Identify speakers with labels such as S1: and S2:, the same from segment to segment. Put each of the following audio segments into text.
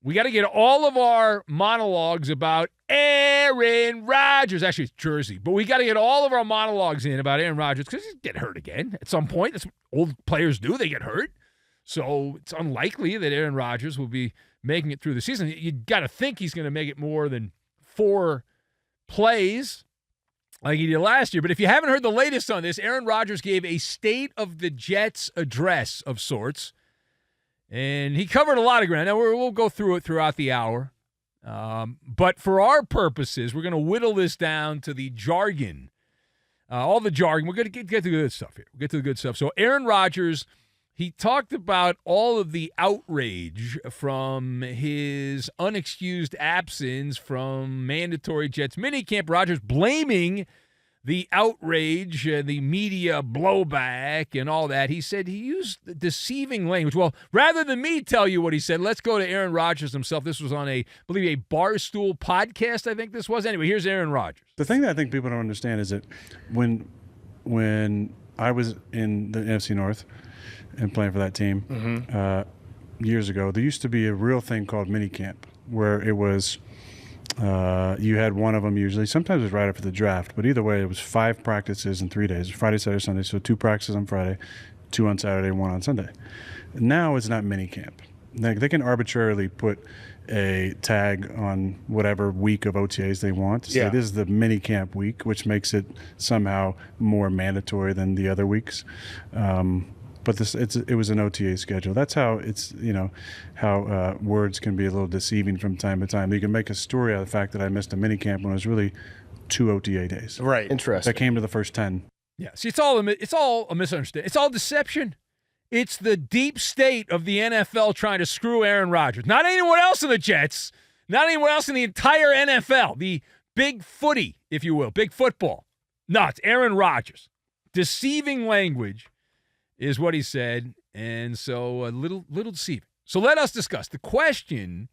S1: We got to get all of our monologues about Aaron Rodgers. Actually, it's Jersey. But we got to get all of our monologues in about Aaron Rodgers because he'll get hurt again at some point. That's what old players do. They get hurt. So it's unlikely that Aaron Rodgers will be making it through the season. You got to think he's going to make it more than 4 plays like he did last year. But if you haven't heard the latest on this, Aaron Rodgers gave a State of the Jets address of sorts. And he covered a lot of ground. Now, we'll go through it throughout the hour. But for our purposes, we're going to whittle this down to the jargon. All the jargon. We're going to get to the good stuff here. We'll get to the good stuff. So Aaron Rodgers, he talked about all of the outrage from his unexcused absence from mandatory Jets minicamp. Rodgers blaming the outrage, the media blowback, and all that. He said he used deceiving language. Well, rather than me tell you what he said, let's go to Aaron Rodgers himself. This was on I believe, a Barstool podcast, I think this was. Anyway, here's Aaron Rodgers.
S2: The thing that I think people don't understand is that when I was in the NFC North and playing for that team years ago, there used to be a real thing called minicamp where it was you had one of them usually. Sometimes it was right after the draft, but either way, it was 5 practices in 3 days: Friday, Saturday, Sunday. So 2 practices on Friday, 2 on Saturday, 1 on Sunday. Now it's not mini camp. They can arbitrarily put a tag on whatever week of OTAs they want. So this is the mini camp week, which makes it somehow more mandatory than the other weeks. But it was an OTA schedule. That's how how words can be a little deceiving from time to time. You can make a story out of the fact that I missed a minicamp when it was really 2 OTA days.
S3: Right. Interesting.
S2: That came to the first 10.
S1: Yeah. See, it's all a misunderstanding. It's all deception. It's the deep state of the NFL trying to screw Aaron Rodgers. Not anyone else in the Jets. Not anyone else in the entire NFL. The big footy, if you will. Big football. No, it's Aaron Rodgers. Deceiving language is what he said, and so a little deceiving. So let us discuss the question.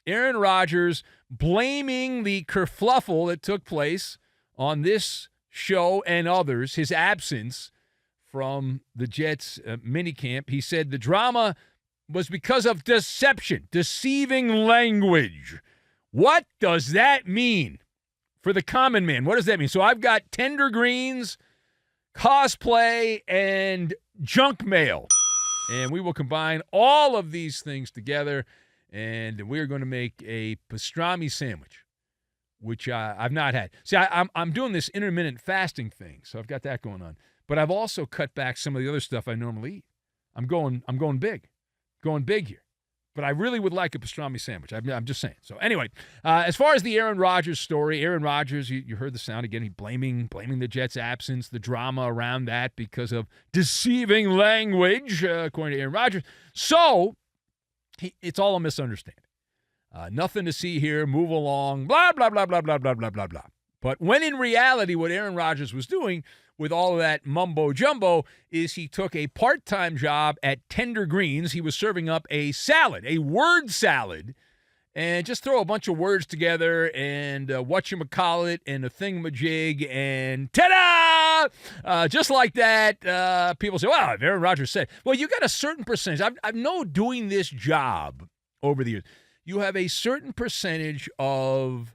S1: Aaron Rodgers blaming the kerfluffle that took place on this show and others, his absence from the Jets minicamp. He said the drama was because of deception, deceiving language. What does that mean for the common man? What does that mean? So I've got tender greens, cosplay, and junk mail. And we will combine all of these things together, and we're going to make a pastrami sandwich, which I've not had. See, I'm doing this intermittent fasting thing, so I've got that going on. But I've also cut back some of the other stuff I normally eat. I'm going big here. But I really would like a pastrami sandwich. I'm just saying. So anyway, as far as the Aaron Rodgers story, Aaron Rodgers, you heard the sound again. He blaming the Jets' absence, the drama around that because of deceiving language, according to Aaron Rodgers. So it's all a misunderstanding. Nothing to see here. Move along. Blah, blah, blah, blah, blah, blah, blah, blah, blah. But when in reality, what Aaron Rodgers was doing with all of that mumbo-jumbo is he took a part-time job at Tender Greens. He was serving up a salad, a word salad, and just throw a bunch of words together and whatchamacallit and a thingamajig and ta-da! Just like that, people say, well, Aaron Rodgers said. Well, you got a certain percentage. I know doing this job over the years, you have a certain percentage of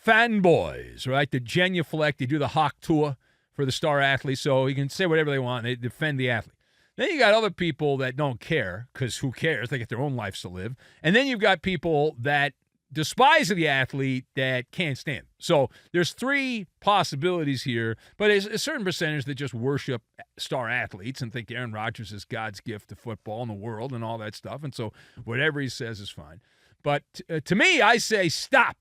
S1: fanboys, right? The genuflect, they do the hawk tour for the star athlete, so you can say whatever they want. They defend the athlete. Then you got other people that don't care, because who cares? They get their own lives to live. And then you've got people that despise the athlete that can't stand. So there's 3 possibilities here, but there's a certain percentage that just worship star athletes and think Aaron Rodgers is God's gift to football and the world and all that stuff, and so whatever he says is fine. But to me, I say stop,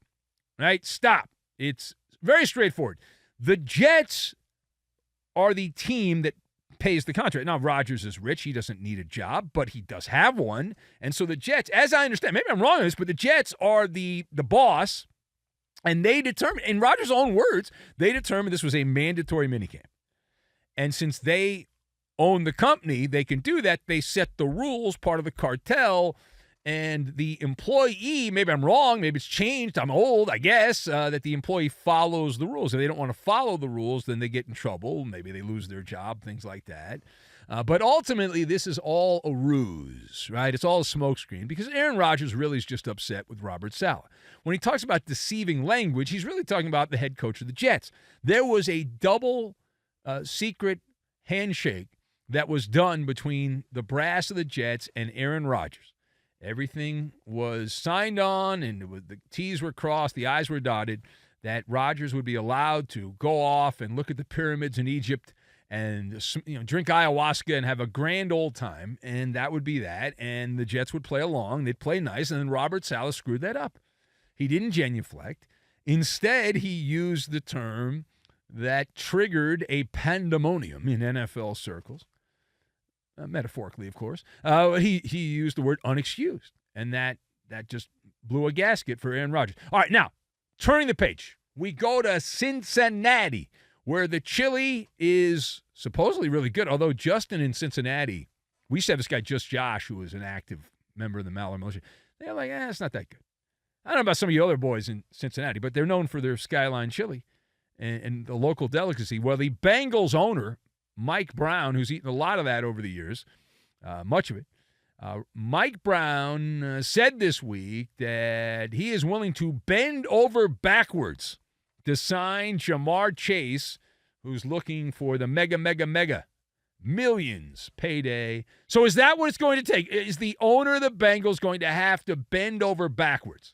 S1: right? Stop. It's very straightforward. The Jets are the team that pays the contract. Now, Rodgers is rich. He doesn't need a job, but he does have one. And so the Jets, as I understand, maybe I'm wrong on this, but the Jets are the boss, and they determined, in Rodgers' own words, they determined this was a mandatory minicamp. And since they own the company, they can do that. They set the rules, part of the cartel, and the employee, maybe I'm wrong, maybe it's changed, I'm old, I guess, that the employee follows the rules. If they don't want to follow the rules, then they get in trouble. Maybe they lose their job, things like that. But ultimately, this is all a ruse, right? It's all a smokescreen because Aaron Rodgers really is just upset with Robert Saleh. When he talks about deceiving language, he's really talking about the head coach of the Jets. There was a double secret handshake that was done between the brass of the Jets and Aaron Rodgers. Everything was signed on, and the T's were crossed, the I's were dotted, that Rodgers would be allowed to go off and look at the pyramids in Egypt and drink ayahuasca and have a grand old time, and that would be that, and the Jets would play along. They'd play nice, and then Robert Saleh screwed that up. He didn't genuflect. Instead, he used the term that triggered a pandemonium in NFL circles. Metaphorically, of course. He used the word unexcused, and that just blew a gasket for Aaron Rodgers. All right, now, turning the page, we go to Cincinnati, where the chili is supposedly really good, although Justin in Cincinnati, we used to have this guy, Just Josh, who was an active member of the Maller militia. They're like, it's not that good. I don't know about some of you other boys in Cincinnati, but they're known for their Skyline chili and the local delicacy. Well, the Bengals owner, Mike Brown, who's eaten a lot of that over the years, much of it, Mike Brown said this week that he is willing to bend over backwards to sign Jamar Chase, who's looking for the mega millions payday. So is that what it's going to take? Is the owner of the Bengals going to have to bend over backwards?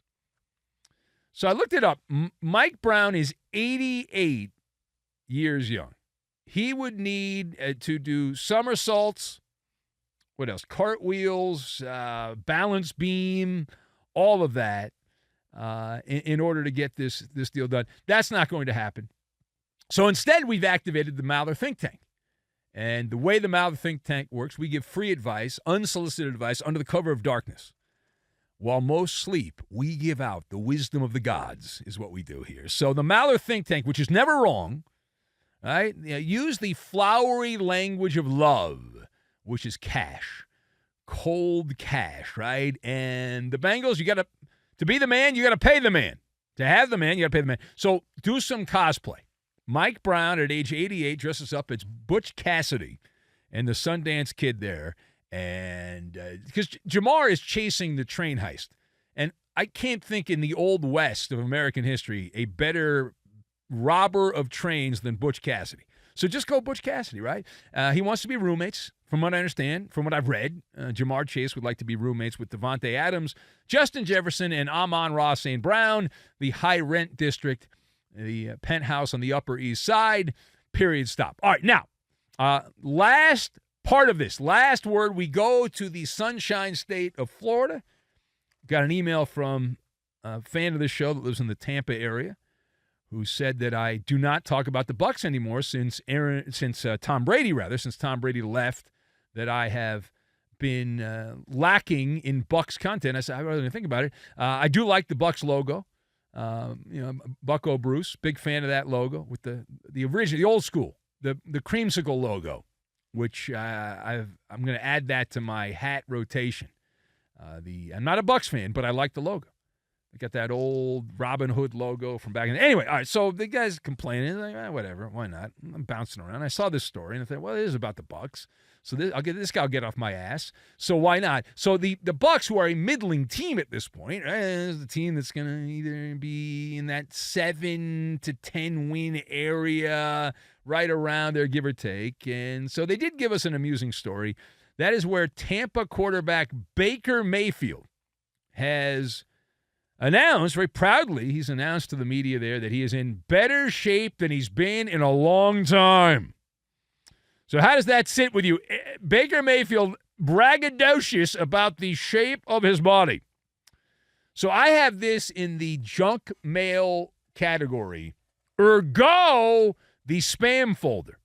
S1: So I looked it up. Mike Brown is 88 years young. He would need to do somersaults, what else? Cartwheels, balance beam, all of that in order to get this deal done. That's not going to happen. So instead, we've activated the Maller Think Tank. And the way the Maller Think Tank works, we give free advice, unsolicited advice, under the cover of darkness. While most sleep, we give out the wisdom of the gods, is what we do here. So the Maller Think Tank, which is never wrong, right? Use the flowery language of love, which is cash, cold cash, right? And the Bengals, to be the man, you got to pay the man. To have the man, you got to pay the man. So do some cosplay. Mike Brown, at age 88, dresses up as Butch Cassidy and the Sundance Kid there. And because Jamar is chasing the train heist. And I can't think in the old West of American history a better robber of trains than Butch Cassidy. So just go Butch Cassidy, right? He wants to be roommates, from what I understand, from what I've read. Jamar Chase would like to be roommates with Devontae Adams, Justin Jefferson, and Amon-Ra St. Brown, the high-rent district, the penthouse on the Upper East Side, period, stop. All right, now, last part of this, last word, we go to the Sunshine State of Florida. Got an email from a fan of the show that lives in the Tampa area who said that I do not talk about the Bucs anymore since Tom Brady left, that I have been lacking in Bucs content. I said, I really didn't think about it. I do like the Bucs logo. Bucko Bruce, big fan of that logo with the original, the old school, the creamsicle logo, which I'm going to add that to my hat rotation. I'm not a Bucs fan, but I like the logo. I got that old Robin Hood logo from back in the... Anyway, all right, so the guy's complaining. Like, whatever, why not? I'm bouncing around. I saw this story, and I thought, well, it is about the Bucs. So this guy will get off my ass. So why not? So the Bucs, who are a middling team at this point, is the team that's going to either be in that 7 to 10 win area, right around there, give or take. And so they did give us an amusing story. That is where Tampa quarterback Baker Mayfield has announced, very proudly, he's announced to the media there that he is in better shape than he's been in a long time. So how does that sit with you? Baker Mayfield braggadocious about the shape of his body. So I have this in the junk mail category, ergo the spam folder.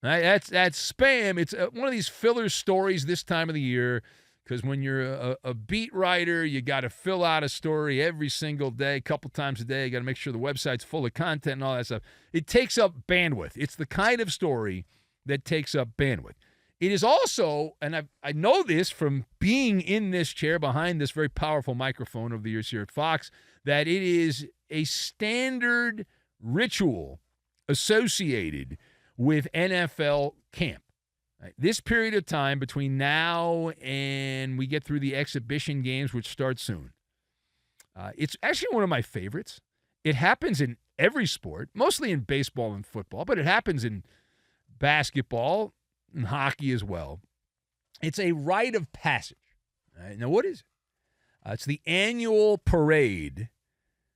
S1: Right? That's spam. It's one of these filler stories this time of the year, because when you're a beat writer, you got to fill out a story every single day, a couple times a day. You got to make sure the website's full of content and all that stuff. It takes up bandwidth. It's the kind of story that takes up bandwidth. It is also, and I know this from being in this chair behind this very powerful microphone over the years here at Fox, that it is a standard ritual associated with NFL camp. Right? This period of time between now and we get through the exhibition games, which start soon, it's actually one of my favorites. It happens in every sport, mostly in baseball and football, but it happens in basketball and hockey as well. It's a rite of passage. Right? Now, what is it? It's the annual parade.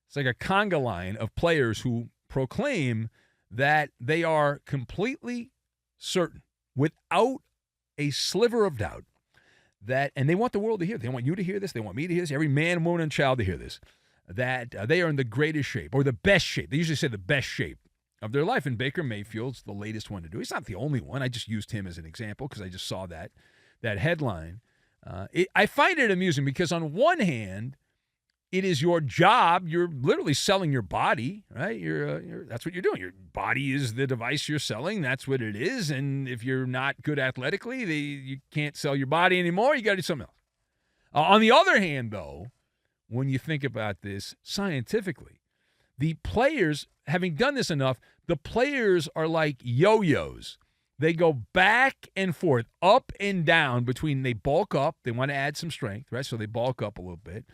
S1: It's like a conga line of players who proclaim that they are completely certain, without a sliver of doubt, that, and they want the world to hear. They want you to hear this. They want me to hear this. Every man, woman, and child to hear this. That they are in the greatest shape, or the best shape. They usually say the best shape of their life. And Baker Mayfield's the latest one to do. He's not the only one. I just used him as an example because I just saw that headline. I find it amusing because on one hand, it is your job. You're literally selling your body, right? That's what you're doing. Your body is the device you're selling. That's what it is. And if you're not good athletically, you can't sell your body anymore. You got to do something else. On the other hand, though, when you think about this scientifically, the players, having done this enough, the players are like yo-yos. They go back and forth, up and down between they bulk up. They want to add some strength, right? So they bulk up a little bit.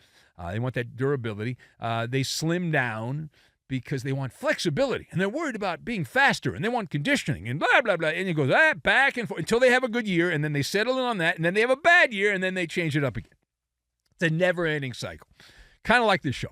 S1: They want that durability. They slim down because they want flexibility. And they're worried about being faster. And they want conditioning and blah, blah, blah. And it goes back and forth until they have a good year. And then they settle in on that. And then they have a bad year. And then they change it up again. It's a never-ending cycle. Kind of like this show.